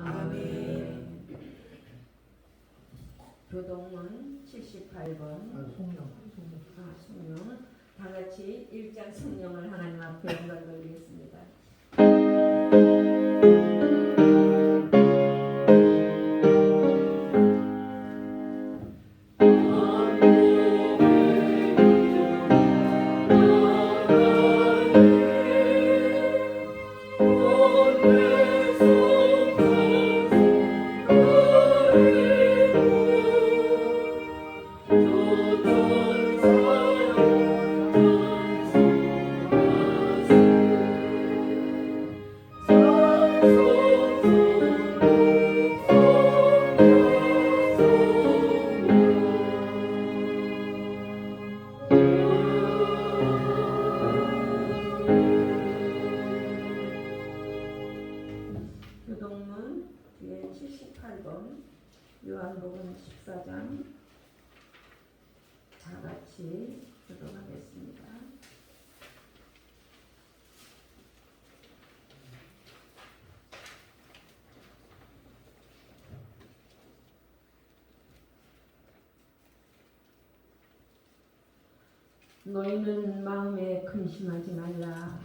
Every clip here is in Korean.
아멘. 교동문 78번 성령 다 같이 1장 성령을 하나님 앞에 영광 돌리겠습니다. 교동문 뒤에 78번 요한복음 14장 다 같이 교독하겠습니다. 너희는 마음에 근심하지 말라.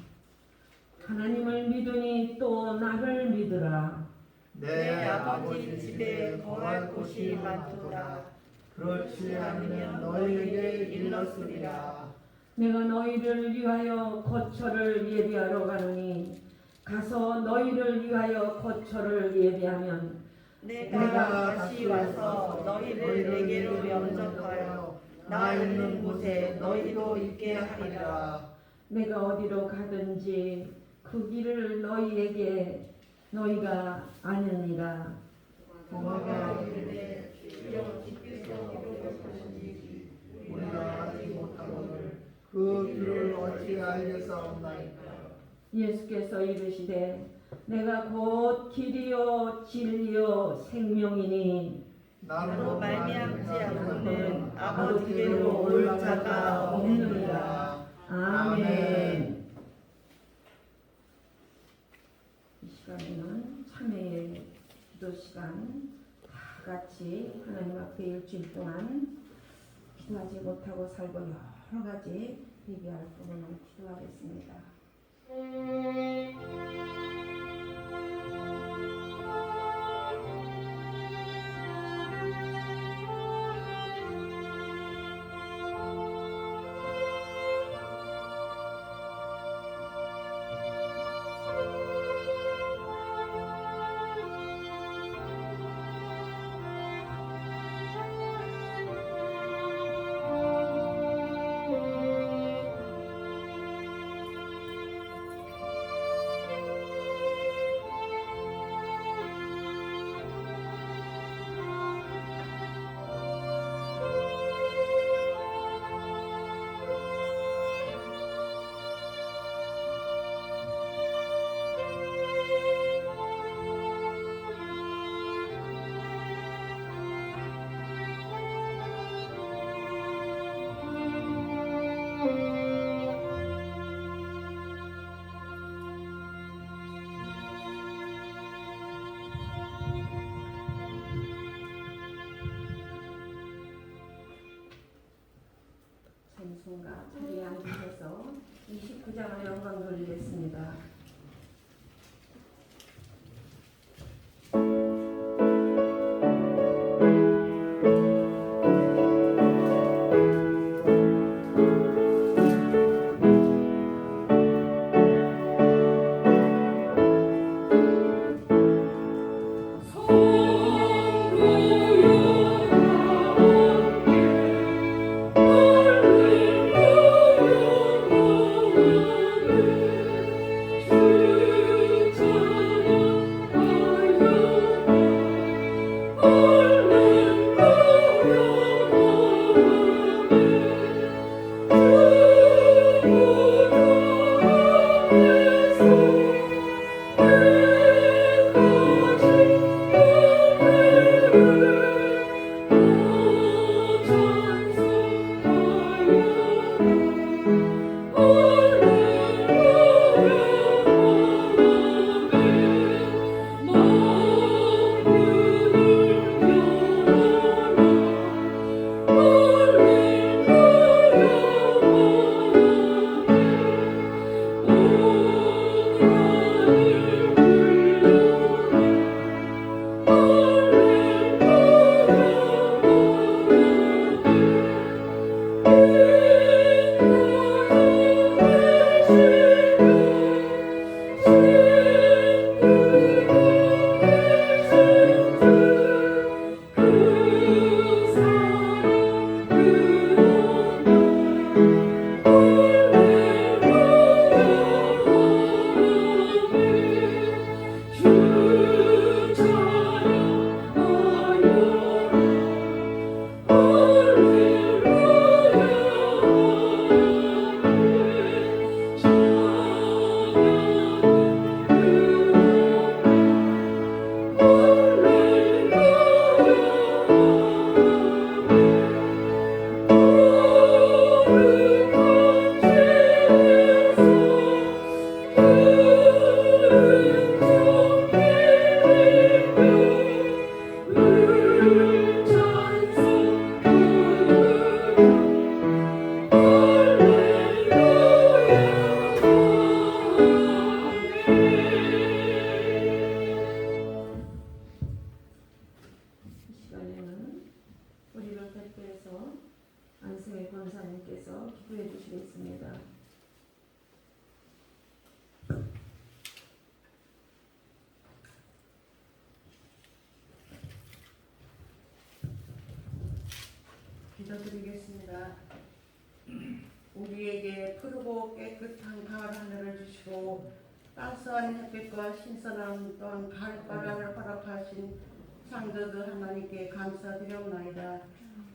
하나님을 믿으니 또 나를 믿으라. 내 아버지 집에 거할 곳이 많도다. 그렇지 않으면 너희에게 일렀으리라. 내가 너희를 위하여 거처를 예비하러 가노니 가서 너희를 위하여 거처를 예비하면 내가 다시 와서 너희를 내게로 영접하여 나 있는 곳에 너희도 있게 하리라. 내가 어디로 가든지 그 길을 너희가 아느니라. 도마가 이르되 주여 주께서 어디로 가시는지 우리가 알지 못하거늘 그 길을 어찌 알겠사옵나이까. 예수께서 이르시되 내가 곧 길이요 진리요 생명이니 나로 말미암지 않고는 아버지께로 올 자가 없느니라. 아멘. 이 시간에는 참회의 기도 시간 다 같이 하나님 앞에 일주일 동안 기도하지 못하고 살고 여러 가지 얘기할 부분을 기도하겠습니다. 기도드리겠습니다. 우리에게 푸르고 깨끗한 가을 하늘을 주시고 따스한 햇빛과 신선한 또한 가을바람을 허락하신 창조주 하나님께 감사드려옵나이다.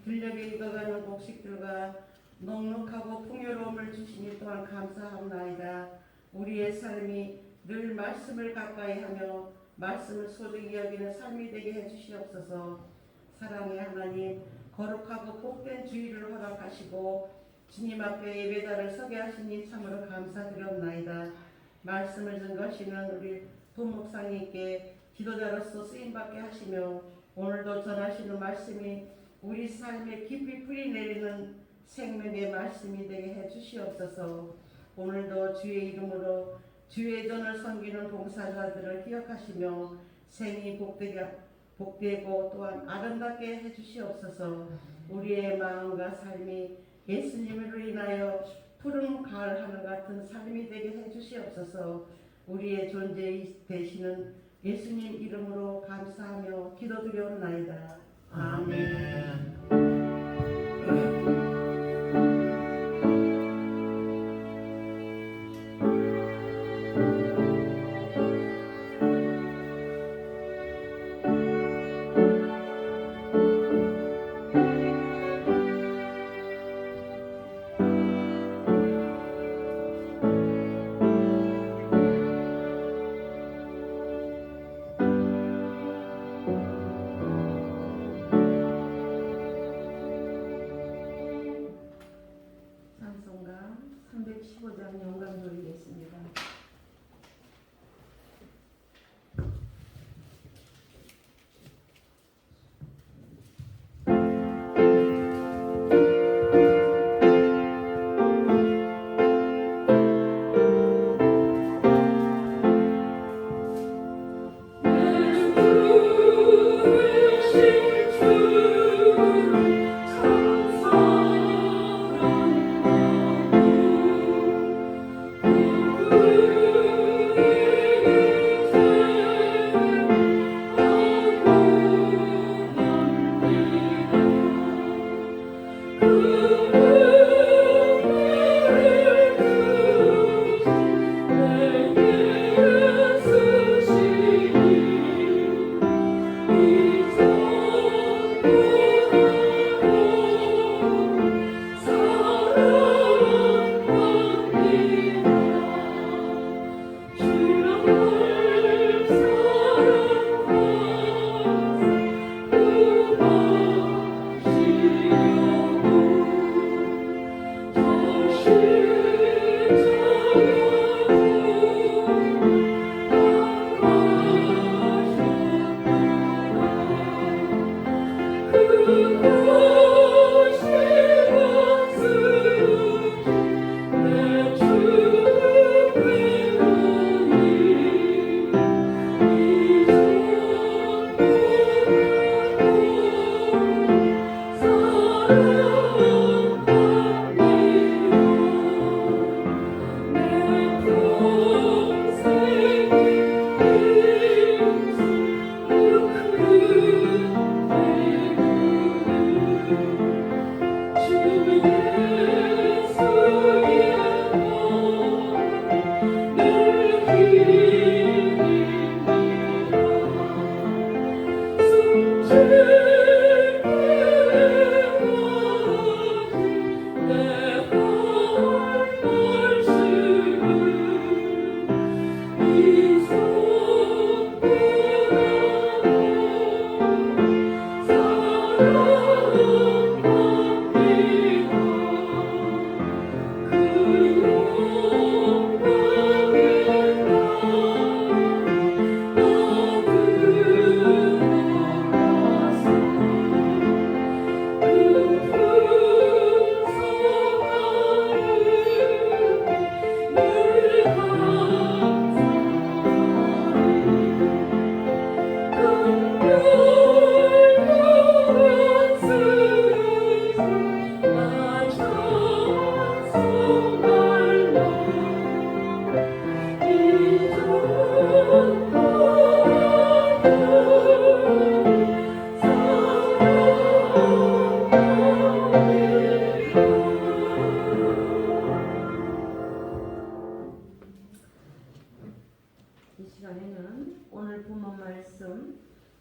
들녘에 익어가는 곡식들과 넉넉하고 풍요로움을 주시니 또한 감사합나이다. 우리의 삶이 늘 말씀을 가까이 하며 말씀을 소중히 여기는 삶이 되게 해주시옵소서. 사랑의 하나님, 거룩하고 복된 주일을 허락하시고 주님 앞에 예배자를 서게 하시니 참으로 감사드려옵나이다. 말씀을 증거하시는 우리 도목사님께 기도자로서 쓰임받게 하시며 오늘도 전하시는 말씀이 우리 삶에 깊이 뿌리내리는 생명의 말씀이 되게 해주시옵소서. 오늘도 주의 이름으로 주의 전을 섬기는 봉사자들을 기억하시며 생이 복되고 또한 아름답게 해주시옵소서. 우리의 마음과 삶이 예수님으로 인하여 푸른 가을 하늘 같은 삶이 되게 해주시옵소서. 우리의 존재 되시는 예수님 이름으로 감사하며 기도드려옵나이다. 아멘. 찬송가 315장 영감 돌리겠습니다.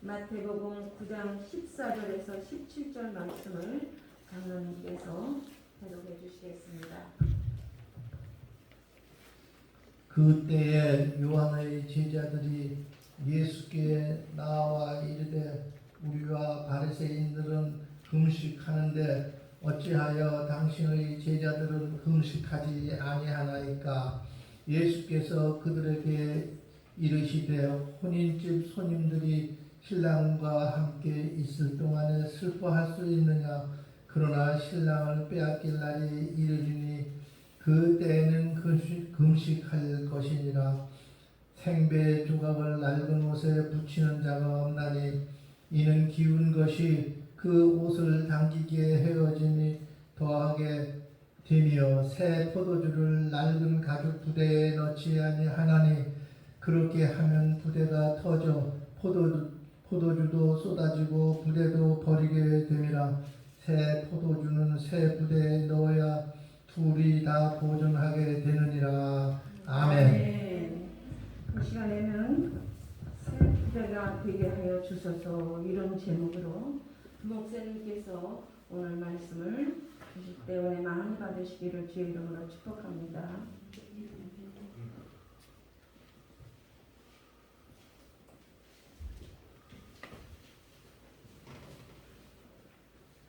마태복음 9장 14절에서 17절 말씀을 장로님께서 해독해 주시겠습니다. 그때에 요한의 제자들이 예수께 나와 이르되 우리와 바리새인들은 금식하는데 어찌하여 당신의 제자들은 금식하지 아니하나이까? 예수께서 그들에게 이르시되 혼인집 손님들이 신랑과 함께 있을 동안에 슬퍼할 수 있느냐? 그러나 신랑을 빼앗길 날이 이르리니 그 때에는 금식할 것이니라. 생배 조각을 낡은 옷에 붙이는 자가 없나니 이는 기운 것이 그 옷을 당기기에 헤어짐이 더하게 되며 새 포도주를 낡은 가죽 부대에 넣지 아니하나니 그렇게 하면 부대가 터져 포도주도 쏟아지고 부대도 버리게 됨이라. 새 포도주는 새 부대에 넣어야 둘이 다 보존하게 되느니라. 아멘. 그 시간에는 새 부대가 되게 하여 주소서 이런 제목으로 목사님께서 오늘 말씀을 주실 때 은혜 많이 받으시기를 주의 이름으로 축복합니다.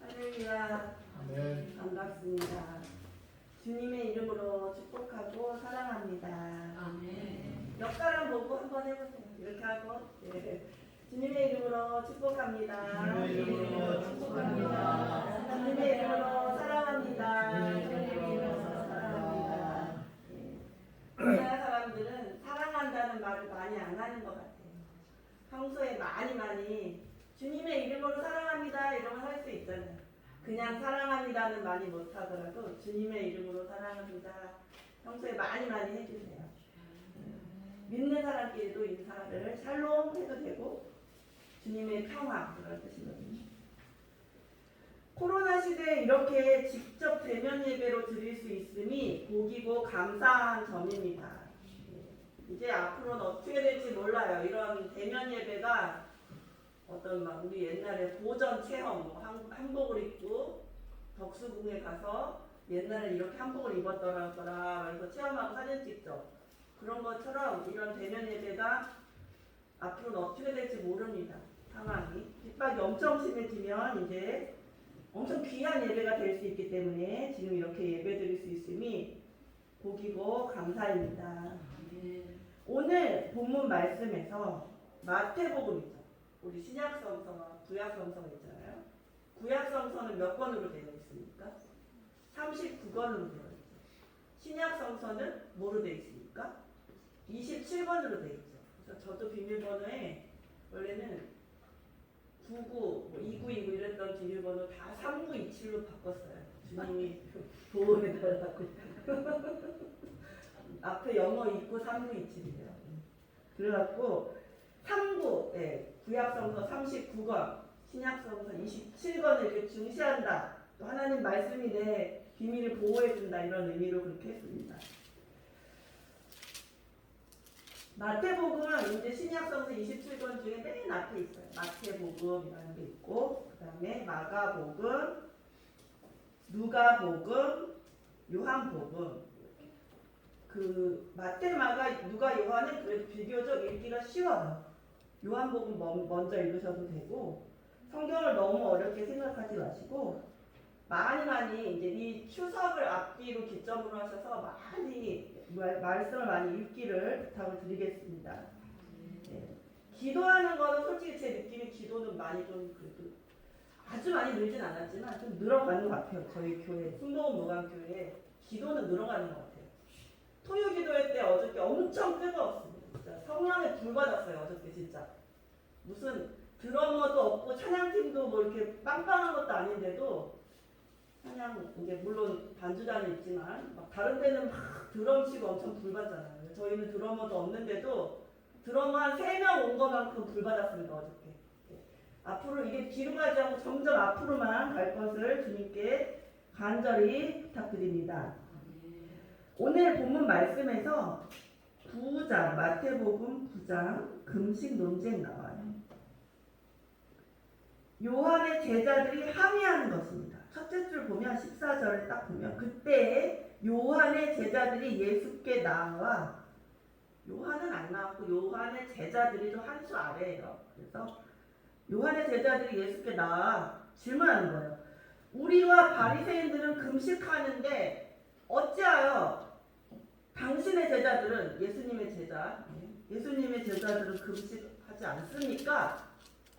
할렐루야. 아멘. 반갑습니다. 주님의 이름으로 축복하고 사랑합니다. 아멘. 옆사람 보고 한번 해보세요. 이렇게 하고 네. 주님의 이름으로 축복합니다. 주님의 이름으로 축복합니다. 주님의 이름으로 사랑합니다. 주님의 이름으로 사랑합니다. 네. 우리나라 사람들은 사랑한다는 말을 많이 안 하는 것 같아요. 평소에 많이 주님의 이름으로 사랑합니다 이러면 할 수 있잖아요. 그냥 사랑합니다는 많이 못하더라도 주님의 이름으로 사랑합니다. 평소에 많이 해주세요. 믿는 사람끼리도 인사를 샬롬 해도 되고 주님의 평화 그런 뜻이거든요. 코로나 시대에 이렇게 직접 대면 예배로 드릴 수 있음이 복이고 감사한 점입니다. 이제 앞으로는 어떻게 될지 몰라요. 이런 대면 예배가 어떤 막 우리 옛날에 보전 체험 뭐 한복을 입고 덕수궁에 가서 옛날에 이렇게 한복을 입었더라 그래서 체험하고 사진 찍죠. 그런 것처럼 이런 대면 예배가 앞으로는 어떻게 될지 모릅니다. 상황이 핍박이 엄청 심해지면 이제 엄청 귀한 예배가 될 수 있기 때문에 지금 이렇게 예배 드릴 수 있음이 복이고 감사입니다. 오늘 본문 말씀에서 마태복음이죠. 우리 신약성서와 구약성서가 있잖아요. 구약성서는 몇 권으로 되어 있습니까? 39권으로 되어 있죠. 신약성서는 뭐로 되어 있습니까? 27권으로 되어 있죠. 그래서 저도 비밀번호에 원래는 99, 2929 이랬던 비밀번호 다 3927로 바꿨어요. 주님이 보호해달라고. 앞에 영어 있고 3927이에요. 그래갖고 39, 구약성서 39권, 신약성서 27권을 이렇게 중시한다. 또 하나님 말씀이 내 비밀을 보호해준다. 이런 의미로 그렇게 했습니다. 마태복음은 이제 신약성서 27권 중에 맨 앞에 있어요. 마태복음이라는 게 있고, 그 다음에 마가복음, 누가복음, 요한복음. 그 마태, 마가, 누가, 요한은 그래도 비교적 읽기가 쉬워요. 요한복음 먼저 읽으셔도 되고 성경을 너무 어렵게 생각하지 마시고 많이 이제 이 추석을 앞뒤로 기점으로 하셔서 많이 말씀을 많이 읽기를 부탁을 드리겠습니다. 네. 기도하는 거는 솔직히 제 느낌이 기도는 많이 좀 그래도 아주 많이 늘진 않았지만 좀 늘어가는 것 같아요. 저희 교회 순복음 무강교회 기도는 늘어가는 것 같아요. 토요 기도회 때 어저께 엄청 뜨거웠습니다. 진짜 성령의 불 받았어요. 어저께 진짜 무슨 드러머도 없고 찬양팀도 뭐 이렇게 빵빵한 것도 아닌데도 찬양 이제 물론 반주단이 있지만 막 다른 데는 막 드럼 치고 엄청 불 받잖아요. 저희는 드러머도 없는데도 드러머 한 3명 온 것만큼 불 받았습니다. 어저께. 앞으로 이게 뒤로 가지 않고 점점 앞으로만 갈 것을 주님께 간절히 부탁드립니다. 오늘 본문 말씀에서 9장 마태복음 9장 금식 논쟁 나와요. 요한의 제자들이 항의하는 것입니다. 첫째 줄 보면 14절에 딱 보면 그때 요한의 제자들이 예수께 나와 요한은 안 나왔고 요한의 제자들이 좀 한 수 아래예요. 그래서 요한의 제자들이 예수께 나와 질문하는 거예요. 우리와 바리새인들은 금식하는데 어찌하여 당신의 제자들은 예수님의 제자들은 금식하지 않습니까?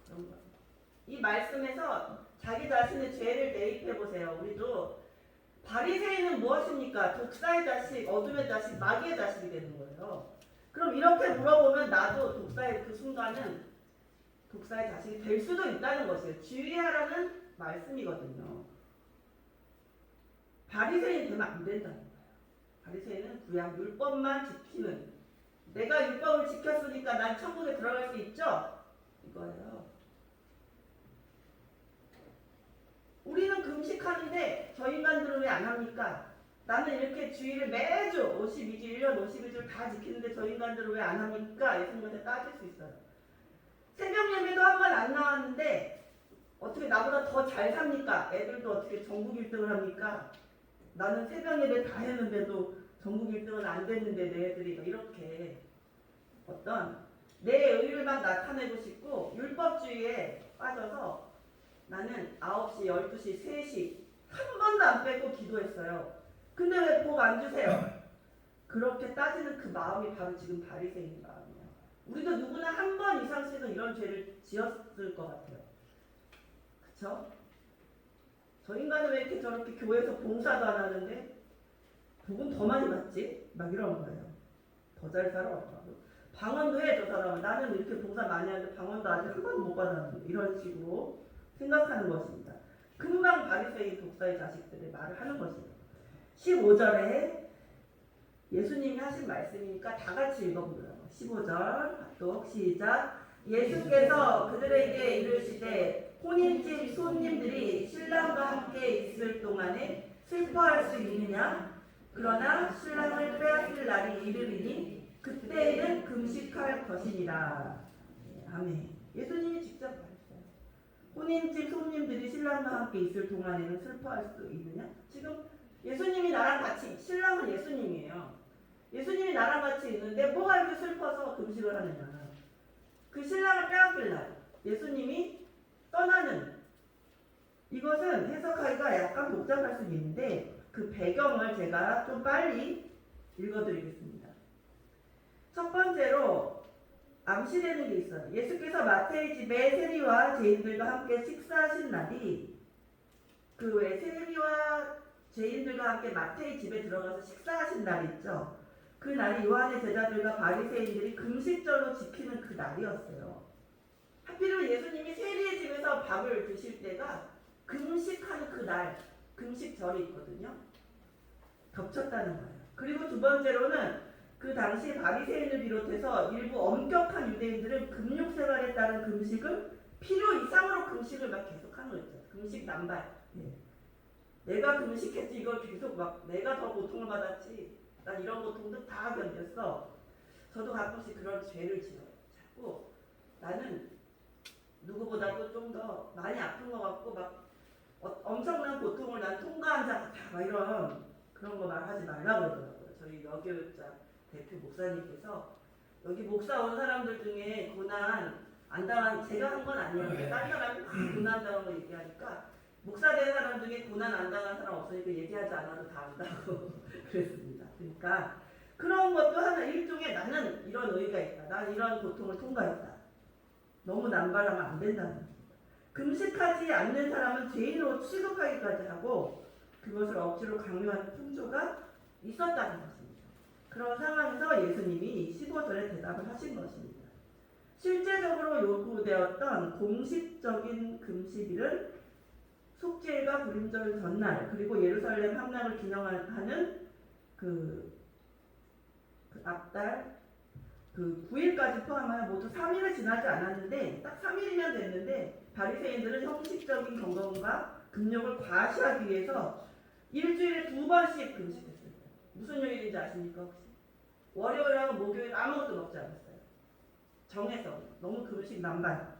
그런 거예요. 이 말씀에서 자기 자신의 죄를 대입해 보세요. 우리도 바리새인은 무엇입니까? 독사의 자식, 어둠의 자식, 마귀의 자식이 되는 거예요. 그럼 이렇게 물어보면 나도 독사의 그 순간은 독사의 자식이 될 수도 있다는 것이에요. 주의하라는 말씀이거든요. 바리새인 되면 안 된다는 거예요. 바리새인은 구약 율법만 지키는, 내가 율법을 지켰으니까 난 천국에 들어갈 수 있죠? 이거예요. 우리는 금식하는데 저 인간들은 왜 안 합니까? 나는 이렇게 주의를 매주 52주, 1년 52주를 다 지키는데 저 인간들은 왜 안 합니까? 예수님한테 따질 수 있어요. 새벽 예배도 한 번 안 나왔는데 어떻게 나보다 더 잘 삽니까? 애들도 어떻게 전국 1등을 합니까? 나는 새벽 예배 다 했는데도 전국 1등은 안 됐는데 내 애들이 이렇게 어떤 내 의의를 막 나타내고 싶고 율법주의에 빠져서 나는 9시, 12시, 3시 한 번도 안 빼고 기도했어요. 근데 왜 복 안 주세요? 그렇게 따지는 그 마음이 바로 지금 바리새인 마음이에요. 우리도 누구나 한 번 이상씩은 이런 죄를 지었을 것 같아요. 그쵸? 저 인간은 왜 이렇게 저렇게 교회에서 봉사도 안 하는데 복은 더 많이 받지? 막 이런 거예요. 더 잘 살아. 방언도 해, 저 사람은. 나는 이렇게 봉사 많이 하는데 방언도 아직 한 번도 못 받았는데. 이런 식으로 생각하는 것입니다. 금방 바리새인 독사의 자식들의 말을 하는 것이에요. 15절에 예수님이 하신 말씀이니까 다 같이 읽어보려고. 15절 또 시작. 예수께서 그들에게 이르시되 혼인집 손님들이 신랑과 함께 있을 동안에 슬퍼할 수 있느냐? 그러나 신랑을 빼앗을 날이 이르리니 그때에는 금식할 것이니라. 아멘. 예수님이 직접 말했어요. 혼인집 손님들이 신랑과 함께 있을 동안에는 슬퍼할 수 있느냐? 지금 예수님이 나랑 같이, 신랑은 예수님이에요. 예수님이 나랑 같이 있는데 뭐가 이렇게 슬퍼서 금식을 하느냐? 그 신랑을 빼앗길 날, 예수님이 떠나는, 이것은 해석하기가 약간 복잡할 수 있는데 그 배경을 제가 좀 빨리 읽어드리겠습니다. 첫 번째로 암시되는 게 있어요. 예수께서 마태의 집에 세리와 죄인들과 함께 식사하신 날이, 그 왜 세리와 죄인들과 함께 마태의 집에 들어가서 식사하신 날이 있죠. 그 날이 요한의 제자들과 바리새인들이 금식절로 지키는 그 날이었어요. 하필이면 예수님이 세리의 집에서 밥을 드실 때가 금식하는 그 날, 금식절이 있거든요. 겹쳤다는 거예요. 그리고 두 번째로는 그 당시 바리새인을 비롯해서 일부 엄격한 유대인들은 금욕 생활에 따른 금식을 필요 이상으로 금식을 막 계속하는 거 있죠. 금식 남발. 내가 금식했지 이걸 계속 막 내가 더 고통을 받았지. 난 이런 고통도 다 견뎠어. 저도 가끔씩 그런 죄를 지어요. 자꾸 나는 누구보다도 좀 더 많이 아픈 것 같고 막 엄청난 고통을 난 통과한 자 같아. 막 이런 그런 거 말하지 말라고 그러더라고요. 저희 여교육자 대표 목사님께서 여기 목사 온 사람들 중에 고난 안 당한, 제가 한 건 아니었는데 딴 사람이 고난 당한 거 얘기하니까 목사 된 사람 중에 고난 안 당한 사람 없으니까 얘기하지 않아도 다 안다고 그랬습니다. 그러니까 그런 것도 하나 일종의 나는 이런 의의가 있다. 난 이런 고통을 통과했다. 너무 남발하면 안 된다는 겁니다. 금식하지 않는 사람은 죄인으로 취급하기까지 하고 그것을 억지로 강요하는 풍조가 있었다는 것입니다. 그런 상황에서 예수님이 15절에 대답을 하신 것입니다. 실제적으로 요구되었던 공식적인 금식일은 속죄일과 불임절 전날, 그리고 예루살렘 함락을 기념하는 그 앞달 그 9일까지 포함하여 모두 3일을 지나지 않았는데 딱 3일이면 됐는데 바리새인들은 형식적인 경건과 금욕을 과시하기 위해서 일주일에 2번씩 금식했어요. 무슨 요일인지 아십니까 혹시? 월요일하고 목요일 아무것도 먹지 않았어요. 정해서 너무 금식 남발.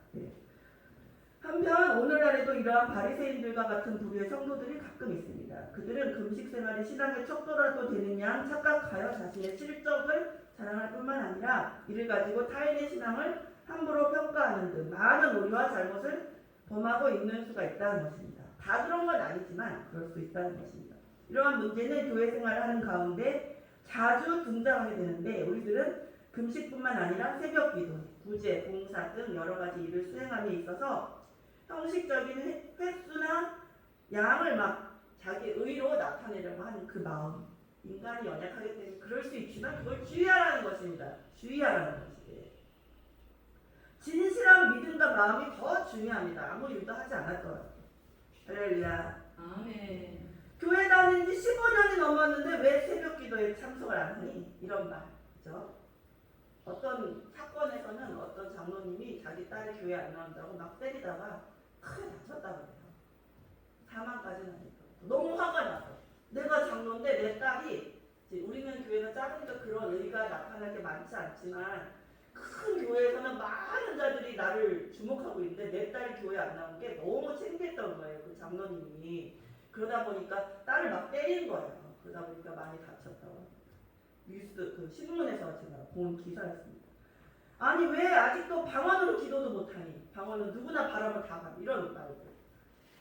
한편 하지만 오늘날에도 이러한 바리새인들과 같은 부류의 성도들이 가끔 있습니다. 그들은 금식 생활이 신앙의 척도라도 되는 양 착각하여 자신의 실적을 자랑할 뿐만 아니라 이를 가지고 타인의 신앙을 함부로 평가하는 등 많은 오류와 잘못을 범하고 있는 수가 있다는 것입니다. 다 그런 건 아니지만 그럴 수 있다는 것입니다. 이러한 문제는 교회 생활을 하는 가운데 자주 등장하게 되는데 우리들은 금식뿐만 아니라 새벽기도, 구제, 봉사 등 여러 가지 일을 수행함에 있어서 형식적인 횟수나 양을 막 자기 의로 나타내려고 하는 그 마음, 인간이 연약하기 때문에 그럴 수 있지만 그걸 주의하라는 것입니다. 주의하라는 것이에요. 진실한 믿음과 마음이 더 중요합니다. 아무리 유도하지 않았더라도. 할렐루야. 아멘. 교회 다닌 지 15년이 넘었는데 왜 새벽 기도에 참석을 안 하니? 이런 말. 그죠? 어떤 사건에서는 어떤 장로님이 자기 딸이 교회 안 나온다고 막 때리다가 크게 다쳤다고 해요. 사망까지는 아니고. 너무 화가 나서. 내가 장로인데 내 딸이, 우리는 교회가 작으니까 그런 의의가 나타날 게 많지 않지만 큰 교회에서는 많은 자들이 나를 주목하고 있는데 내 딸이 교회 안 나온 게 너무 창피했던 거예요. 그 장로님이. 그러다 보니까 딸을 막 때린 거예요. 그러다 보니까 많이 다쳤다고. 뉴스 그 신문에서 제가 본 기사였습니다. 아니 왜 아직도 방언으로 기도도 못하니? 방언은 누구나 바람을 다 가. 이런 말들.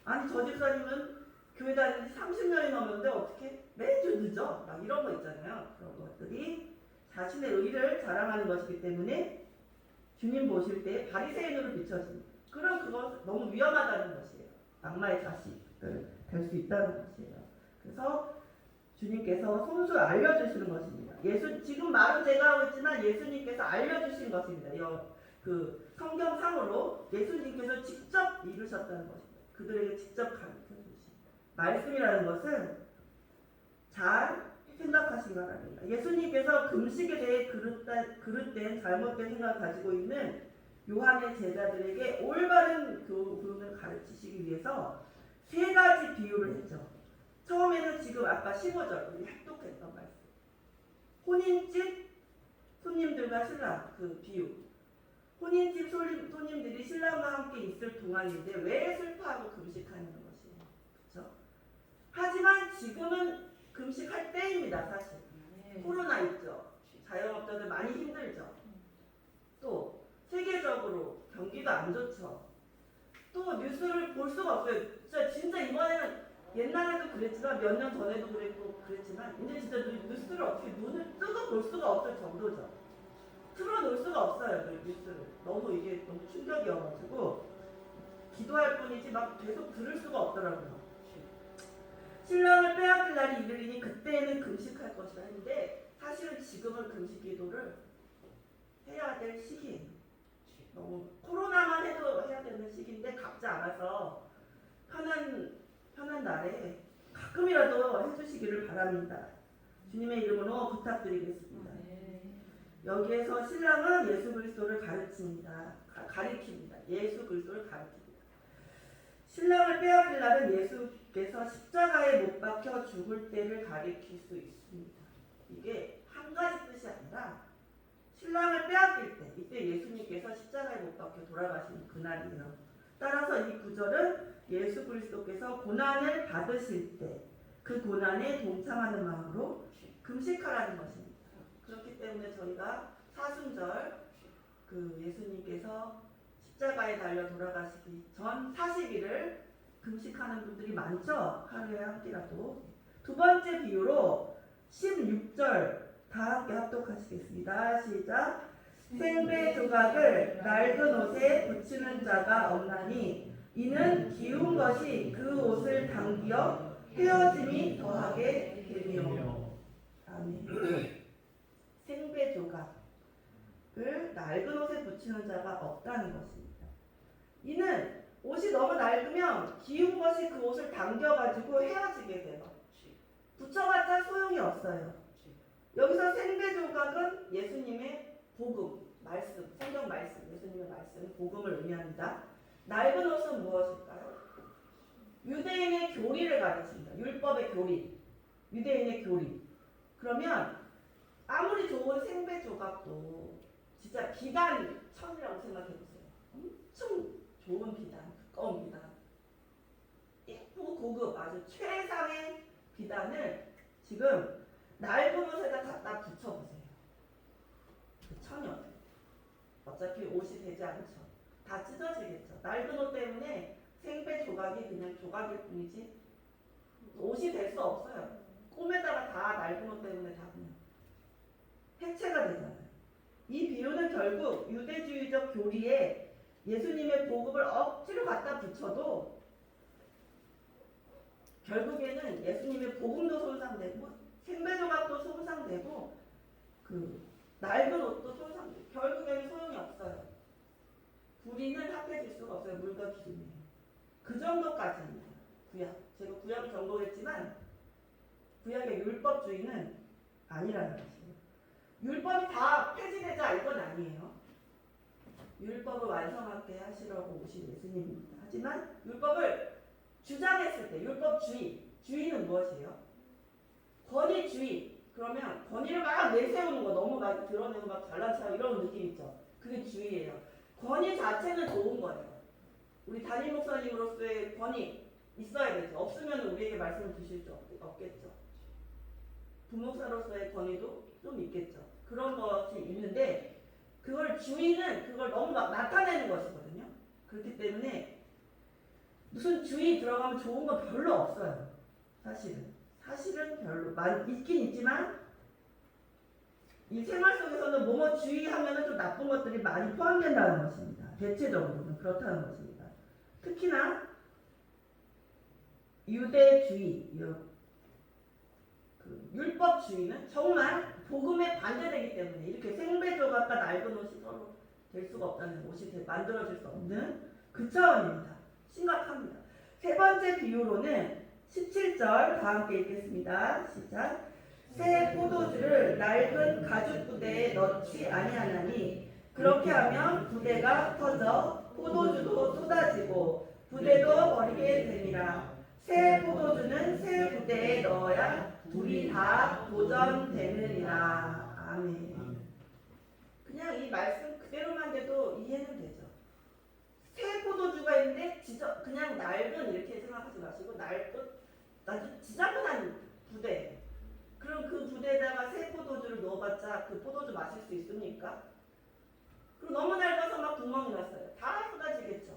아니 저 집사님은 교회 다닌 지 30년이 넘었는데 어떻게 매주 늦어? 막 이런 거 있잖아요. 그런 것들이 자신의 의를 자랑하는 것이기 때문에 주님 보실 때 바리새인으로 비춰집니다. 그럼 그거 너무 위험하다는 것이에요. 악마의 자식들 될 수 있다는 것이에요. 그래서 주님께서 손수 알려주시는 것입니다. 지금 말은 제가 하고 있지만 예수님께서 알려주신 것입니다. 그 성경상으로 예수님께서 직접 이루셨다는 것입니다. 그들에게 직접 가르쳐 주신 말씀이라는 것은 잘 생각하시기 바랍니다. 예수님께서 금식에 대해 그릇된 잘못된 생각을 가지고 있는 요한의 제자들에게 올바른 교훈을 가르치시기 위해서 세 가지 비유를 했죠. 처음에는 지금 아까 15절 우리 합독했던 말씀. 혼인집 손님들과 신랑 그 비유. 혼인집 손님들이 신랑과 함께 있을 동안인데 왜 슬퍼하고 금식하는 것이에요. 그렇죠? 하지만 지금은 금식할 때입니다. 사실. 코로나 있죠. 자영업자들 많이 힘들죠. 또 세계적으로 경기가 안 좋죠. 또 뉴스를 볼 수가 없어요. 진짜 이번에는 옛날에도 그랬지만 몇 년 전에도 그랬지만 이제 진짜 뉴스를 어떻게 눈을 뜨고 볼 수가 없을 정도죠. 틀어놓을 수가 없어요. 그 뉴스를. 너무 이게 너무 충격이어가지고 기도할 뿐이지 막 계속 들을 수가 없더라고요. 신랑을 빼앗길 날이 이르리니 그때에는 금식할 것이라 했는데 사실은 지금은 금식 기도를 해야 될 시기예요. 너무 코로나만 해도 해야 되는 시기인데 각자 알아서 편한 날에 가끔이라도 해주시기를 바랍니다. 주님의 이름으로 부탁드리겠습니다. 여기에서 신랑은 예수 그리스도를 가리킵니다. 예수 그리스도를 가리킵니다. 신랑을 빼앗길 날은 예수께서 십자가에 못 박혀 죽을 때를 가리킬 수 있습니다. 이게 한 가지 뜻이 아니라 신랑을 빼앗길 때, 이때 예수님께서 십자가에 못 박혀 돌아가신 그날이에요. 따라서 이 구절은 예수 그리스도께서 고난을 받으실 때 그 고난에 동참하는 마음으로 금식하라는 것입니다. 그렇기 때문에 저희가 사순절 그 예수님께서 십자가에 달려 돌아가시기 전 40일을 금식하는 분들이 많죠. 하루에 한 끼라도. 두 번째 비유로 16절 다 함께 합독하시겠습니다. 시작. 생배 조각을 낡은 옷에 붙이는 자가 없나니 이는 기운 것이 그 옷을 당기어 헤어짐이 더하게 되며. 아멘. 생배 조각을 낡은 옷에 붙이는 자가 없다는 것입니다. 이는 옷이 너무 낡으면 기운 것이 그 옷을 당겨가지고 헤어지게 돼요. 붙여봤자 소용이 없어요. 여기서 생배 조각은 예수님의 복음, 말씀, 성경 말씀, 예수님의 말씀, 복음을 의미합니다. 낡은 옷은 무엇일까요? 유대인의 교리를 가르칩니다. 율법의 교리, 유대인의 교리. 그러면 아무리 좋은 생배 조각도 진짜 비단천이라고 생각해보세요. 엄청 좋은 비단, 두꺼운 비단. 고급 아주 최상의 비단을 지금 낡은 옷에다 갖다 붙여보세요. 그 천연. 어차피 옷이 되지 않죠. 다 찢어지겠죠. 낡은 옷 때문에 생배 조각이 그냥 조각일 뿐이지 옷이 될 수 없어요. 꿈에다가 다 낡은 옷 때문에 다 그냥 해체가 되잖아요. 이 비유는 결국 유대주의적 교리에 예수님의 복음을 억지로 갖다 붙여도 결국에는 예수님의 복음도 손상되고 생배 조각도 손상되고 그 낡은 옷도 손상되고 결국에는 소용이 없어요. 불의는 합해질 수가 없어요. 물과 기름이. 그 정도까지입니다. 구약. 제가 구약을 전공했지만 구약의 율법주의는 아니라는 것이에요. 율법이 다 폐지되자 이건 아니에요. 율법을 완성하게 하시려고 오신 예수님입니다. 하지만 율법을 주장했을 때 율법주의. 주의는 무엇이에요? 권위주의. 그러면 권위를 막 내세우는 거 너무 막 드러내고 막 잘난 척 이런 느낌 있죠. 그게 주의예요. 권위 자체는 좋은 거예요. 우리 담임 목사님으로서의 권위 있어야 되죠. 없으면 우리에게 말씀을 주실 수 없겠죠. 부목사로서의 권위도 좀 있겠죠. 그런 것이 있는데 그걸 주의는 그걸 너무 막 나타내는 것이거든요. 그렇기 때문에 무슨 주의 들어가면 좋은 건 별로 없어요. 사실은 별로 있긴 있지만 이 생활 속에서는 뭐뭐 주의하면 좀 나쁜 것들이 많이 포함된다는 것입니다. 대체적으로는 그렇다는 것입니다. 특히나 유대주의, 그 율법주의는 정말 복음에 반대되기 때문에 이렇게 생배조각과 낡은 옷이 서로 될 수가 없다는 옷이 만들어질 수 없는 그 차원입니다. 심각합니다. 세 번째 비유로는 17절 다 함께 읽겠습니다. 시작. 새 포도주를 낡은 가죽 부대에 넣지 아니하나니 그렇게 하면 부대가 터져 포도주도 쏟아지고 부대도 버리게 됩니다. 새 포도주는 새 부대에 넣어야 둘이 다 보전되느니라. 아멘. 그냥 이 말씀 그대로만 돼도 이해는 되죠. 새 포도주가 있는데 그냥 낡은 이렇게 생각하지 마시고 낡은 아주 지저분한 부대. 그럼 그 부대에다가 새 포도주를 넣어봤자 그 포도주 마실 수 있습니까? 그럼 너무 낡아서 막 구멍이 났어요. 다 쏟아지겠죠.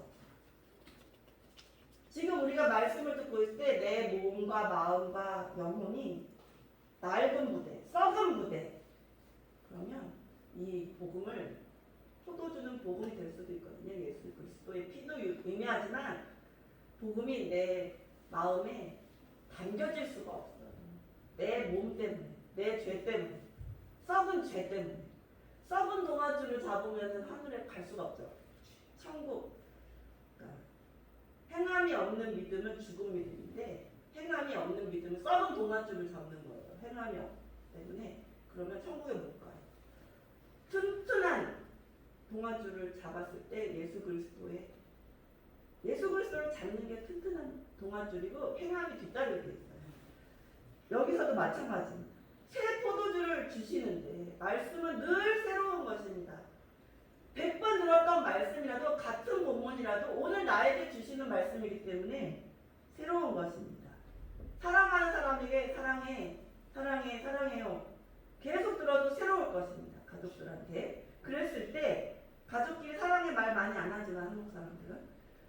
지금 우리가 말씀을 듣고 있을 때 내 몸과 마음과 영혼이 낡은 부대, 썩은 부대. 그러면 이 복음을 포도주는 복음이 될 수도 있거든요. 예수 그리스도의 피도 의미하지만 복음이 내 마음에 담겨질 수가 없어요. 내 몸 때문에, 내 죄 때문에, 썩은 죄 때문에. 썩은 동아줄을 잡으면 하늘에 갈 수가 없죠. 천국. 그러니까 행함이 없는 믿음은 죽은 믿음인데 행함이 없는 믿음은 썩은 동아줄을 잡는 거예요. 행함이 없기 때문에 그러면 천국에 못 가요. 튼튼한 동아줄을 잡았을 때 예수 그리스도를 잡는 게 튼튼한 동아줄이고 행함이 뒷다리로 되어 있어요. 여기서도 마찬가지입니다. 새 포도주를 주시는데 말씀은 늘 새로운 것입니다. 100번 들었던 말씀이라도 같은 본문이라도 오늘 나에게 주시는 말씀이기 때문에 새로운 것입니다. 사랑하는 사람에게 사랑해요. 계속 들어도 새로울 것입니다. 가족들한테. 그랬을 때 가족끼리 사랑의 말 많이 안 하지만 한국 사람들은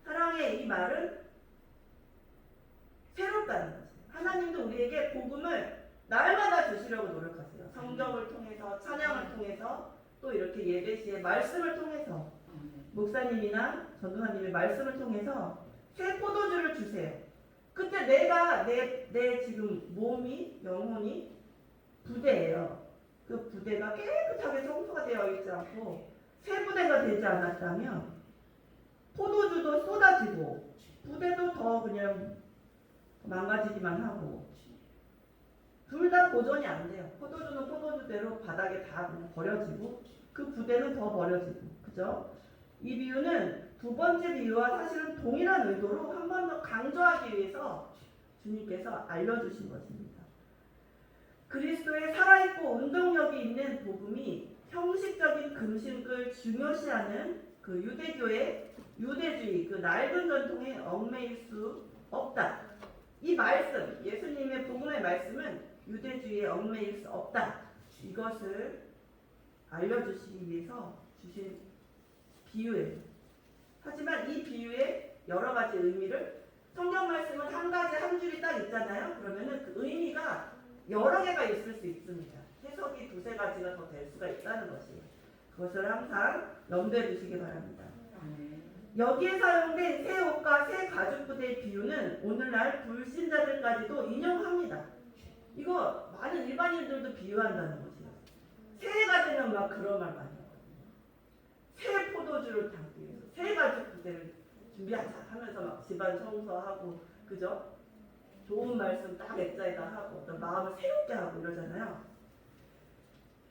사랑의 이 말은 새롭다는 거죠. 하나님도 우리에게 복음을 날마다 주시려고 노력하세요. 성경을 통해서 찬양을 통해서 또 이렇게 예배 시에 말씀을 통해서 목사님이나 전도사님의 말씀을 통해서 새 포도주를 주세요. 그때 내가 내 지금 몸이 영혼이 부대예요. 그 부대가 깨끗하게 청소가 되어 있지 않고 새 부대가 되지 않았다면 포도주도 쏟아지고 부대도 더 그냥 망가지기만 하고 둘 다 보존이 안 돼요. 포도주는 포도주대로 바닥에 다 그냥 버려지고 그 부대는 더 버려지고 그죠? 이 비유는 두 번째 비유와 사실은 동일한 의도로 한 번 더 강조하기 위해서 주님께서 알려주신 것입니다. 그리스도의 살아있고 운동력이 있는 복음이 형식적인 금식을 중요시하는 그 유대주의 그 낡은 전통에 얽매일 수 없다. 이 말씀, 예수님의 복음의 말씀은 유대주의에 얽매일 수 없다. 이것을 알려주시기 위해서 주신 비유예요. 하지만 이 비유의 여러 가지 의미를 성경 말씀은 한 가지 한 줄이 딱 있잖아요. 그러면은 그 의미가 여러 개가 있을 수 있습니다. 해석이 두세 가지가 더 될 수가 있다는 것이에요. 그것을 항상 염두에 두시기 바랍니다. 여기에 사용된 새 옷과 새 가죽 부대의 비유는 오늘날 불신자들까지도 인용합니다. 이거 많은 일반인들도 비유한다는 것이에요. 새해가 되면 막 그런 말 많이 하거든요. 새 포도주를 담기 위해서 새 가죽 부대를 준비하자 하면서 막 집안 청소하고 그죠? 좋은 말씀 딱 액자에다 하고 어떤 마음을 새롭게 하고 이러잖아요.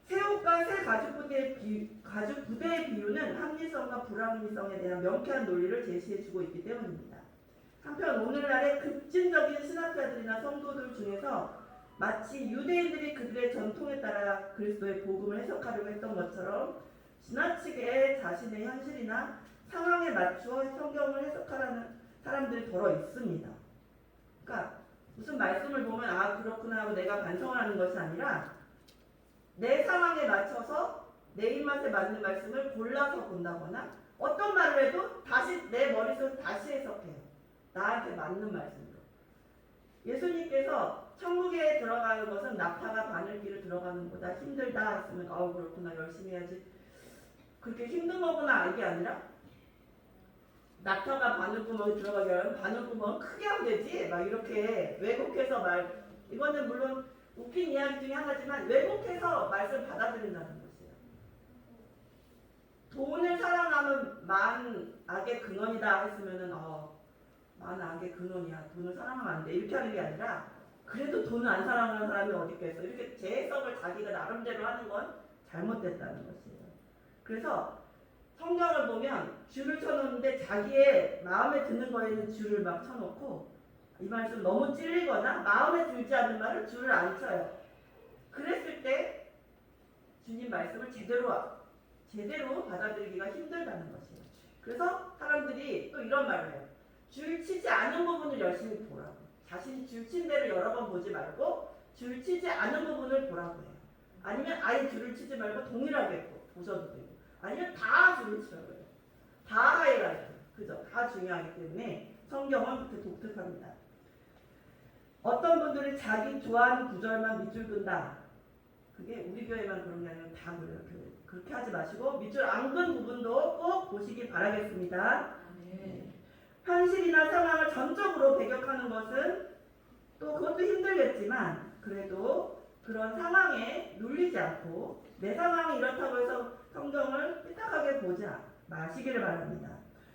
새 옷과 새 가죽 부대의 비유는 합리성과 불합리성에 대한 명쾌한 논리를 제시해주고 있기 때문입니다. 한편 오늘날의 급진적인 신학자들이나 성도들 중에서 마치 유대인들이 그들의 전통에 따라 그리스도의 복음을 해석하려고 했던 것처럼 지나치게 자신의 현실이나 상황에 맞추어 성경을 해석하라는 사람들이 더러 있습니다. 그러니까 무슨 말씀을 보면 아 그렇구나 하고 내가 반성을 하는 것이 아니라 내 상황에 맞춰서 내 입맛에 맞는 말씀을 골라서 본다거나 어떤 말을 해도 다시 내 머릿속에 다시 해석해요. 나한테 맞는 말씀으로. 예수님께서 천국에 들어가는 것은 낙타가 바늘길을 들어가는 것보다 힘들다 했으면 그렇구나 열심히 해야지. 그렇게 힘든 거구나 이게 아니라 낙타가 바늘구멍에 들어가게 하면 바늘구멍은 크게 하면 되지 막 이렇게 왜곡해서 이거는 물론 웃긴 이야기 중에 하나지만 왜곡해서 말씀 받아들인다는 것이에요. 돈을 사랑하면 만악의 근원이다 했으면은 만악의 근원이야. 돈을 사랑하면 안 돼. 이렇게 하는 게 아니라 그래도 돈을 안 사랑하는 사람이 어디 있겠어. 이렇게 재해석을 자기가 나름대로 하는 건 잘못됐다는 것이에요. 그래서 성경을 보면 줄을 쳐놓는데 자기의 마음에 드는 거에는 줄을 막 쳐놓고 이 말씀 너무 찔리거나 마음에 들지 않는 말을 줄을 안 쳐요. 그랬을 때 주님 말씀을 제대로 받아들이기가 힘들다는 것이에요. 그래서 사람들이 또 이런 말을 해요. 줄 치지 않은 부분을 열심히 보라고. 자신이 줄 친 대로 여러 번 보지 말고 줄 치지 않은 부분을 보라고 해요. 아니면 아예 줄을 치지 말고 동일하게 보셔도 되고 아니면 다 줄을 치라고 해요. 다 하이라이트. 그죠? 다 중요하기 때문에 성경은 그렇게 독특합니다. 어떤 분들이 자기 좋아하는 구절만 밑줄 긋다. 그게 우리 교회만 그런 게 아니라 다 그래요. 그렇게 하지 마시고 밑줄 안 긋은 부분도 꼭 보시기 바라겠습니다. 현실이나 상황을 전적으로 배격하는 것은 또 그것도 힘들겠지만 그래도 그런 상황에 눌리지 않고 내 상황이 이렇다고 해서 성경을 삐딱하게 보지 마시기를 바랍니다.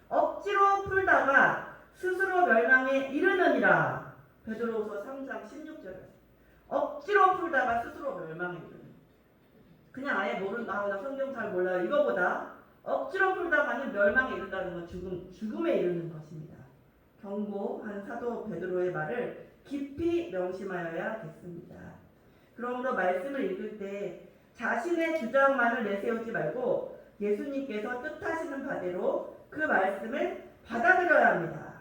억지로 풀다가 스스로 멸망에 이르느니라. 베드로후서 3장 16절에 억지로 풀다가 스스로 멸망에 이르는. 그냥 아예 나 성경 잘 몰라요. 이거보다 억지로 풀다가는 멸망에 이른다는 건 죽음에 이르는 것입니다. 경고한 사도 베드로의 말을 깊이 명심하여야겠습니다. 그러므로 말씀을 읽을 때 자신의 주장만을 내세우지 말고 예수님께서 뜻하시는 바대로 그 말씀을 받아들여야 합니다.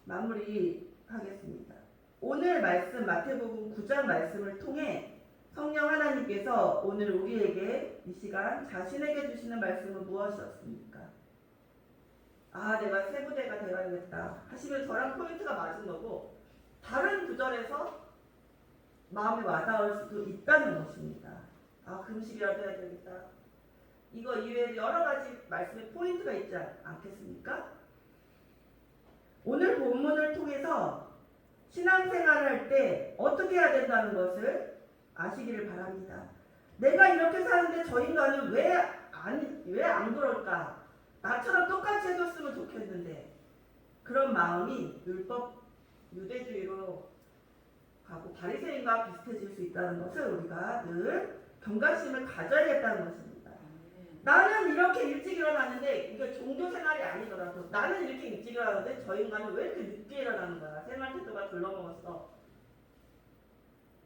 마무리하겠습니다. 오늘 말씀 마태복음 9장 말씀을 통해 성령 하나님께서 오늘 우리에게 이 시간 자신에게 주시는 말씀은 무엇이었습니까? 내가 세부대가 되어야겠다 하시면 저랑 포인트가 맞은 거고 다른 구절에서 마음에 와닿을 수도 있다는 것입니다. 금식이라도 해야 되겠다. 이거 이외에 여러 가지 말씀에 포인트가 있지 않겠습니까? 오늘 본문을 통해서 신앙생활을 할 때 어떻게 해야 된다는 것을 아시기를 바랍니다. 내가 이렇게 사는데 저 인간은 왜 안 그럴까? 나처럼 똑같이 해줬으면 좋겠는데 그런 마음이 유대주의로 가고 바리새인과 비슷해질 수 있다는 것을 우리가 늘 경각심을 가져야겠다는 것입니다. 나는 이렇게 일찍 일어나는데 이게 종교 생활이 아니더라도 나는 이렇게 일찍 일어나는데 저 인간은 왜 이렇게 늦게 일어나는 거야? 생활 태도가 둘러먹었어.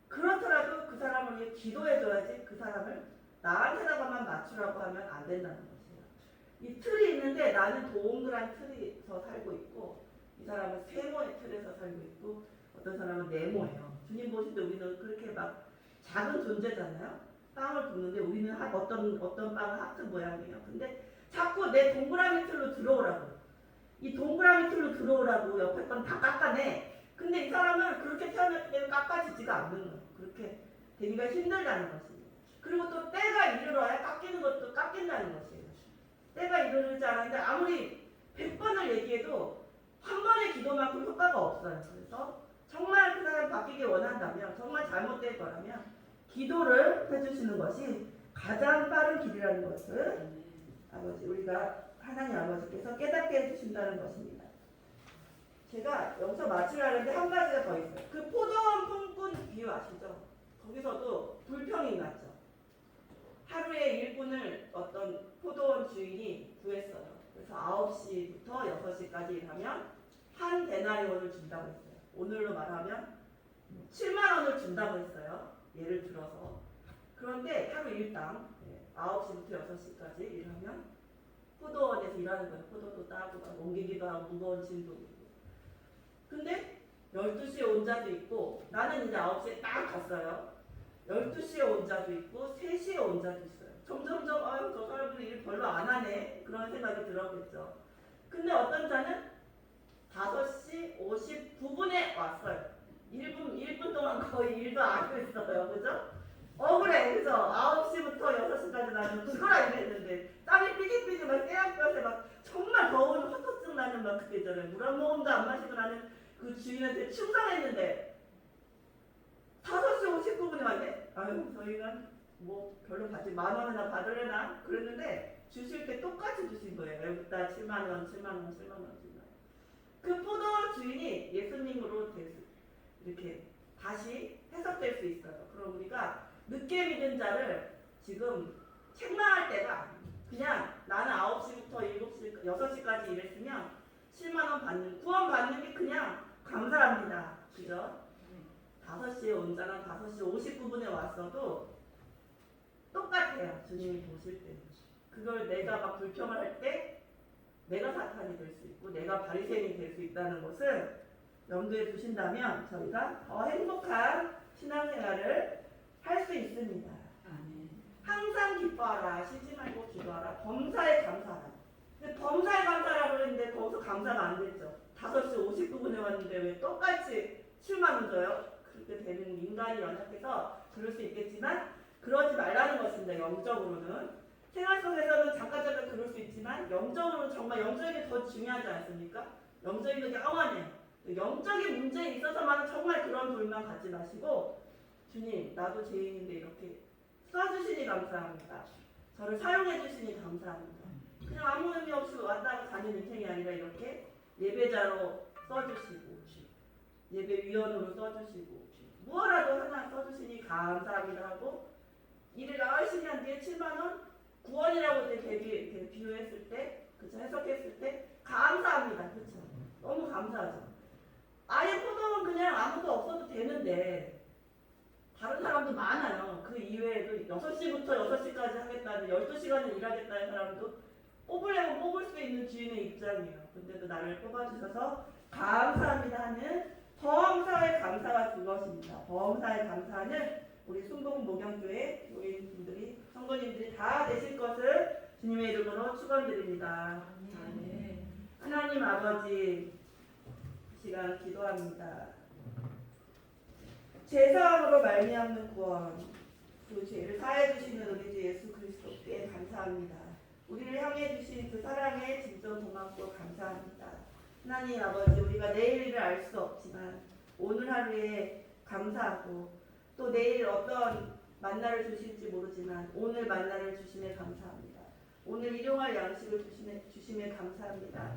그렇더라도 그 사람을 위해 기도해줘야지 그 사람을 나한테다가만 맞추라고 하면 안 된다는 것이에요. 이 틀이 있는데 나는 동그란 틀에서 살고 있고 이 사람은 세모의 틀에서 살고 있고 어떤 사람은 네모예요. 주님 보실 때 우리는 그렇게 막 작은 존재잖아요. 빵을 굽는데 우리는 어떤 빵은 하트 모양이에요. 근데 자꾸 내 동그라미 틀로 들어오라고. 이 동그라미 틀로 들어오라고 옆에 건 다 깎아내. 근데 이 사람은 그렇게 태어났기 때문에 깎아지지가 않는 거예요. 그렇게 되기가 힘들다는 것입니다. 그리고 또 때가 이르러야 깎이는 것도 깎인다는 것이에요. 때가 이르지 않았는데 아무리 100번을 얘기해도 한 번의 기도만큼 효과가 없어요. 그래서 정말 그 사람이 바뀌길 원한다면, 정말 잘못된 거라면 기도를 해주시는 것이 가장 빠른 길이라는 것을 아버지, 우리가 하나님 아버지께서 깨닫게 해주신다는 것입니다. 제가 여기서 마치려는데 한 가지가 더 있어요. 그 포도원 품꾼 비유 아시죠? 거기서도 불평이 났죠. 하루에 일꾼을 어떤 포도원 주인이 구했어요. 그래서 9시부터 6시까지 일하면 한 데나리온을 준다고 했어요. 오늘로 말하면 7만 원을 준다고 했어요. 예를 들어서. 그런데 하루 일당 9시부터 6시까지 일하면 포도원에서 일하는 거예요. 포도도 따고 옮기기도 하고 무거운 짐도 있고. 근데 12시에 온 자도 있고 나는 이제 9시에 딱 갔어요. 12시에 온 자도 있고 3시에 온 자도 있어요. 점점점 아유 저 사람들이 일 별로 안 하네 그런 생각이 들었겠죠. 근데 어떤 자는 5시 59분에 왔어요. 1분 동안 거의 일도 안 했어요. 그죠? 억울해. 그래서 9시부터 6시까지 나는 죽어라 이랬는데 땀이 삐질삐질 막 떼약볕에 막 정말 더운 헛헛증 나는 막 그때 전에 물 한 모금도 안 마시고 나는 그 주인한테 충성했는데 5시 59분에 왔네? 아유 저희가 뭐 별로 받지 10,000원이나 받으려나? 그랬는데 주실 때 똑같이 주신 거예요. 여기다 7만원, 7만원, 7만원, 7만원. 그 포도 주인이 예수님으로 이렇게 다시 해석될 수 있어요. 그럼 우리가 늦게 믿은 자를 지금 책망할 때가 아니에요. 그냥 나는 9시부터 7시, 6시까지 일했으면 7만원 받는, 구원 받는 게 그냥 감사합니다. 그죠? 5시에 온 자는 5시 59분에 왔어도 똑같아요. 주님이 보실 때. 그걸 내가 막 불평을 할 때 내가 사탄이 될 수 있고 내가 바리새인이 될 수 있다는 것을 염두에 두신다면 저희가 더 행복한 신앙생활을 할 수 있습니다. 항상 기뻐하라. 쉬지 말고 기도하라. 범사에 감사하라. 근데 범사에 감사하라고 그랬는데 거기서 감사가 안 됐죠. 5시 59분에 왔는데 왜 똑같이 7만 원 줘요? 그렇게 되는 인간이 연약해서 그럴 수 있겠지만 그러지 말라는 것입니다. 영적으로는. 생활 속에서는 잠깐 그럴 수 있지만 영적으로는 정말 영적인 게 더 중요하지 않습니까? 영적인 게 영원해요. 영적인 문제에 있어서만 정말 그런 불만 갖지 마시고 주님 나도 죄인인데 이렇게 써주시니 감사합니다. 저를 사용해 주시니 감사합니다. 그냥 아무 의미 없이 왔다가 가는 인생이 아니라 이렇게 예배자로 써주시고 예배위원으로 써주시고 무엇라도 하나 써주시니 감사합니다 하고 일을 열심히 한 뒤에 7만원 구원이라고 이제 비유했을 때 그쵸 해석했을 때 감사합니다. 그쵸 너무 감사하죠. 아예 포도는 그냥 아무도 없어도 되는데 다른 사람도 많아요. 그 이외에도 6시부터 6시까지 하겠다는 12시간을 일하겠다는 사람도 뽑으려면 뽑을 수 있는 주인의 입장이에요. 근데도 나를 뽑아주셔서 감사합니다 하는 범사에 감사가 그것입니다. 범사에 감사하는 우리 순복 목양교회 교인분들이 성도님들이 다 되실 것을 주님의 이름으로 축원드립니다. 하나님 아버지 시간 기도합니다. 제사함으로 말미암는 구원 그 죄를 사해 주시는 우리 주 예수 그리스도께 감사합니다. 우리를 향해 주신 그 사랑에 진정 고맙고 감사합니다. 하나님 아버지 우리가 내일을 알 수 없지만 오늘 하루에 감사하고 또 내일 어떤 만나를 주실지 모르지만 오늘 만나를 주심에 감사합니다. 오늘 일용할 양식을 주심에 감사합니다.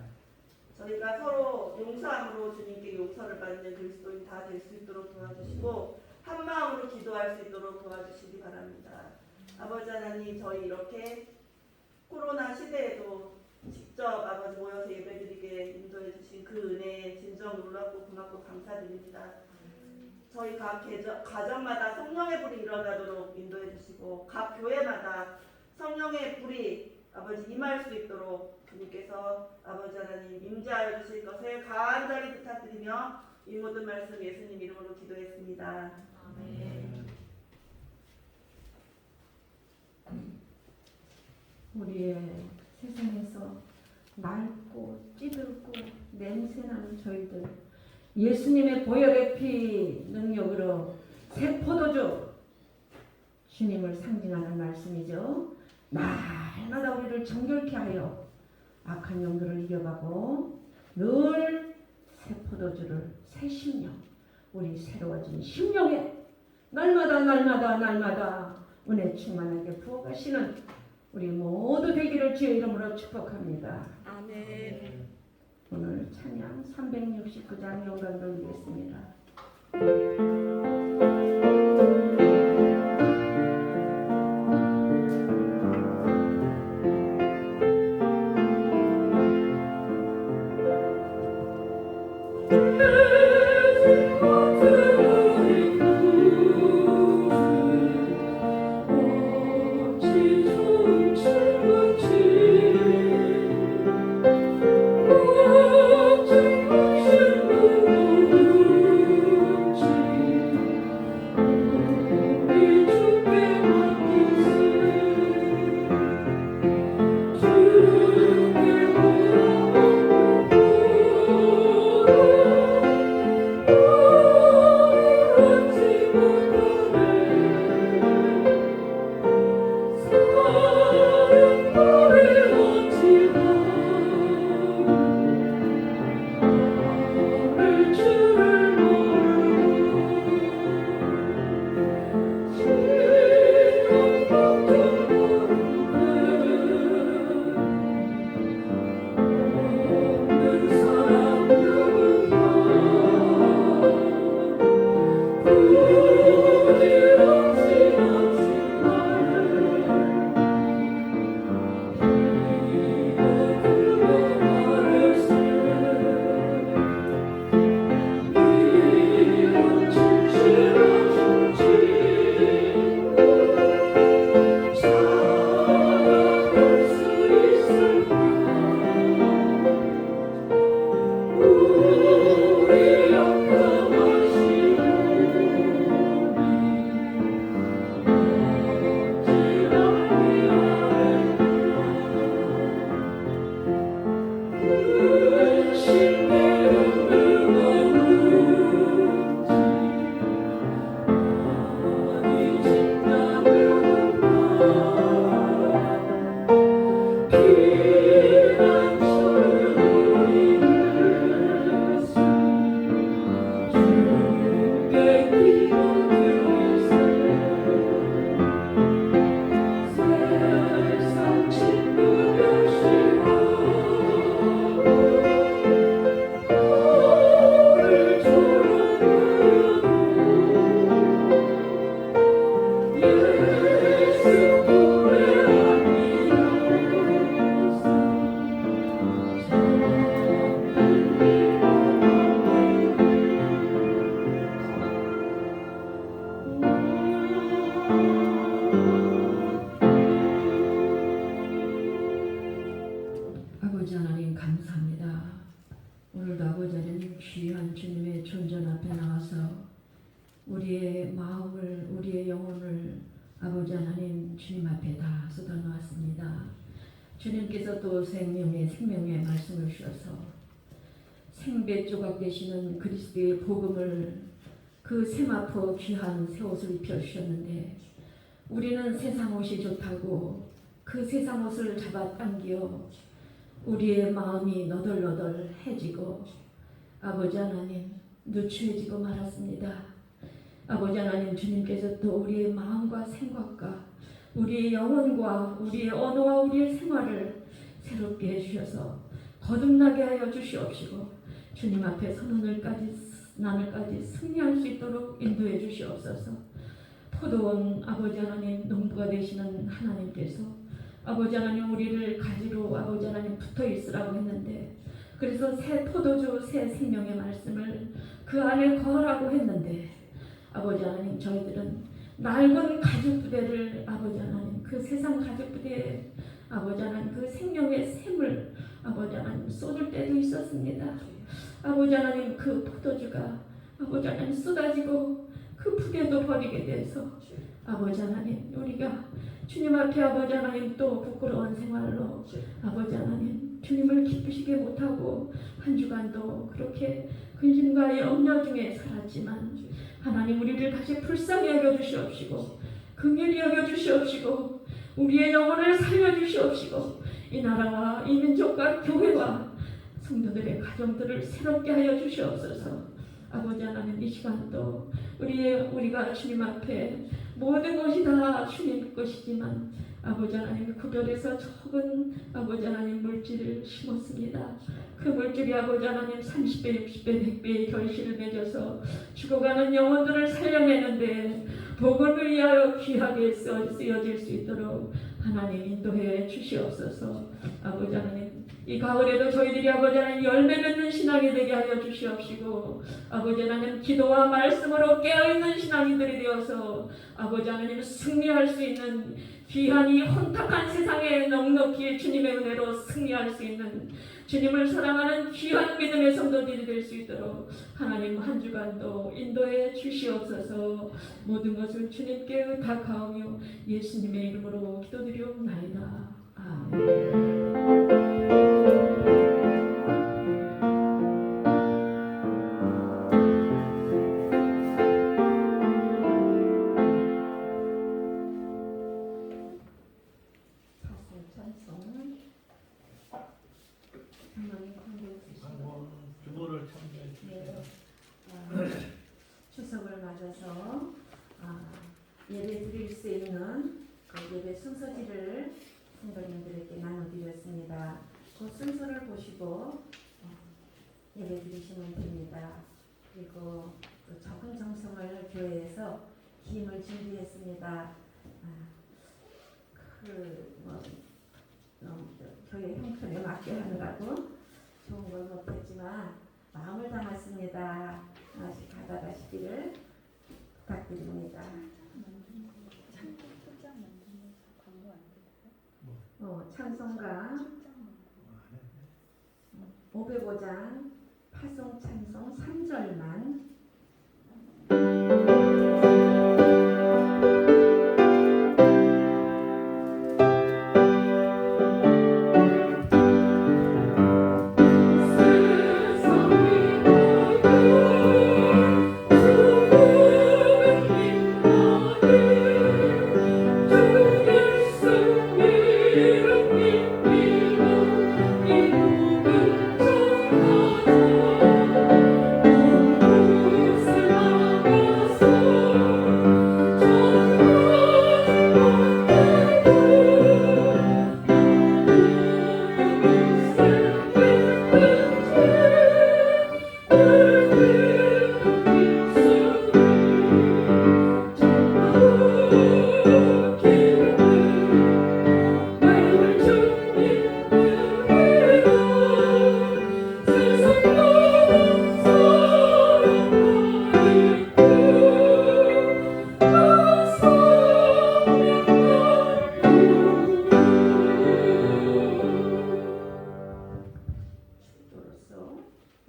저희가 서로 용서함으로 주님께 용서를 받는 그리스도인 다 될 수 있도록 도와주시고 한 마음으로 기도할 수 있도록 도와주시기 바랍니다. 아버지 하나님 저희 이렇게 코로나 시대에도 직접 아버지 모여서 예배드리게 인도해 주신 그 은혜에 진정 놀랍고 고맙고 감사드립니다. 저희 각 가정마다 성령의 불이 일어나도록 인도해 주시고 각 교회마다 성령의 불이 아버지 임할 수 있도록 주님께서 아버지 하나님 임재하여 주실 것을 간절히 부탁드리며 이 모든 말씀 예수님 이름으로 기도했습니다. 아멘. 우리의 세상에서 낡고 찌들고 냄새나는 저희들 예수님의 보혈의 피 능력으로 새 포도주 주님을 상징하는 말씀이죠. 날마다 우리를 정결케 하여 악한 영들을 이겨가고 늘 새 포도주를 새 심령 우리 새로워진 심령에 날마다 은혜 충만하게 부어가시는 우리 모두 되기를 주의 이름으로 축복합니다. 아멘. 오늘 찬양 369장 영광 돌리겠습니다. 아버지 하나님 감사합니다. 오늘도 아버지 하나님 귀한 주님의 존전 앞에 나와서 우리의 마음을 우리의 영혼을 아버지 하나님 주님 앞에 다 쏟아놓았습니다. 주님께서 또 생명의 말씀을 주셔서 생배 조각 되시는 그리스도의 복음을 그 세마포 귀한 새 옷을 입혀주셨는데 우리는 세상 옷이 좋다고 그 세상 옷을 잡아당겨 우리의 마음이 너덜너덜해지고 아버지 하나님 누추해지고 말았습니다. 아버지 하나님 주님께서 또 우리의 마음과 생각과 우리의 영혼과 우리의 언어와 우리의 생활을 새롭게 해주셔서 거듭나게 하여 주시옵시고 주님 앞에 선언을까지 나늘까지 승리할 수 있도록 인도해 주시옵소서. 포도원 아버지 하나님 농부가 되시는 하나님께서 아버지 하나님 우리를 가지로 아버지 하나님 붙어 있으라고 했는데 그래서 새 포도주 새 생명의 말씀을 그 안에 거하라고 했는데 아버지 하나님 저희들은 낡은 가죽 부대를 아버지 하나님 그 세상 가죽 부대에 아버지 하나님 그 생명의 샘을 아버지 하나님 쏟을 때도 있었습니다. 아버지 하나님 그 포도주가 아버지 하나님 쏟아지고 그 푸대도 버리게 돼서 아버지 하나님 우리가 주님 앞에 아버지 하나님 또 부끄러운 생활로 아버지 하나님 주님을 기쁘시게 못하고 한 주간도 그렇게 근심과 염려 중에 살았지만 하나님 우리를 다시 불쌍히 여겨주시옵시고 긍휼히 여겨주시옵시고 우리의 영혼을 살려주시옵시고 이 나라와 이 민족과 교회와 성도들의 가정들을 새롭게 하여 주시옵소서. 아버지 하나님 이 시간도 우리가 주님 앞에 모든 것이 다 주님 것이지만 아버지 하나님 구별해서 적은 아버지 하나님 물질을 심었습니다. 그 물질이 아버지 하나님 30배, 60배, 100배의 결실을 맺어서 죽어가는 영혼들을 살려내는데 복음을 위하여 귀하게 쓰여질 수 있도록 하나님 인도해 주시옵소서. 아버지 하나님 이 가을에도 저희들이 아버지 하나님 열매 맺는 신앙이 되게 하여 주시옵시고 아버지 하나님 기도와 말씀으로 깨어있는 신앙인들이 되어서 아버지 하나님 승리할 수 있는 귀한 이 혼탁한 세상에 넉넉히 주님의 은혜로 승리할 수 있는 주님을 사랑하는 귀한 믿음의 성도들이 될 수 있도록 하나님 한 주간도 인도해 주시옵소서. 모든 것을 주님께 의탁하오며 예수님의 이름으로 기도드리옵나이다. 아멘. 주보를 참조해 주세요. 추석을 맞아서 예배 드릴 수 있는 그 예배 순서지를 성도님들에게 나눠드렸습니다. 그 순서를 보시고 예배 드리시면 됩니다. 그리고 그 적은 정성을 교회에서 기임을 준비했습니다. 교회 형편에 맞게 하느라고 좋은 걸 못했지만 마음을 담았습니다. 하나씩 받아가시기를 부탁드립니다. 찬송가 505장 파송 찬송 3절만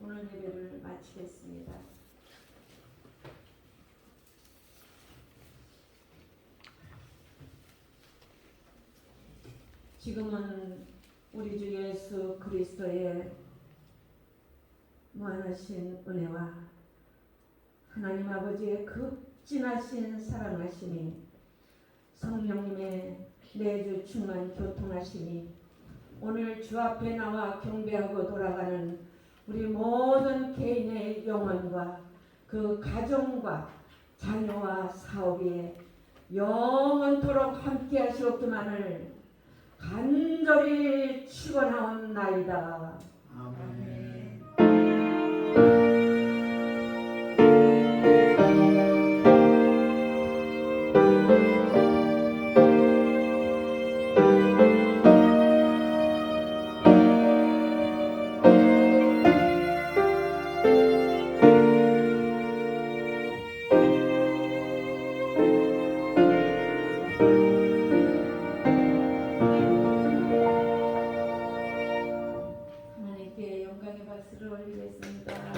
오늘 예배를 마치겠습니다. 지금은 우리 주 예수 그리스도의 무한하신 은혜와 하나님 아버지의 극진하신 사랑하심이 성령님의 내주 충만 교통하심이 오늘 주 앞에 나와 경배하고 돌아가는 우리 모든 개인의 영혼과 그 가정과 자녀와 사업에 영원토록 함께 하시옵기만을 간절히 축원하옵나이다. 아멘. 영광의 박수를 올리겠습니다.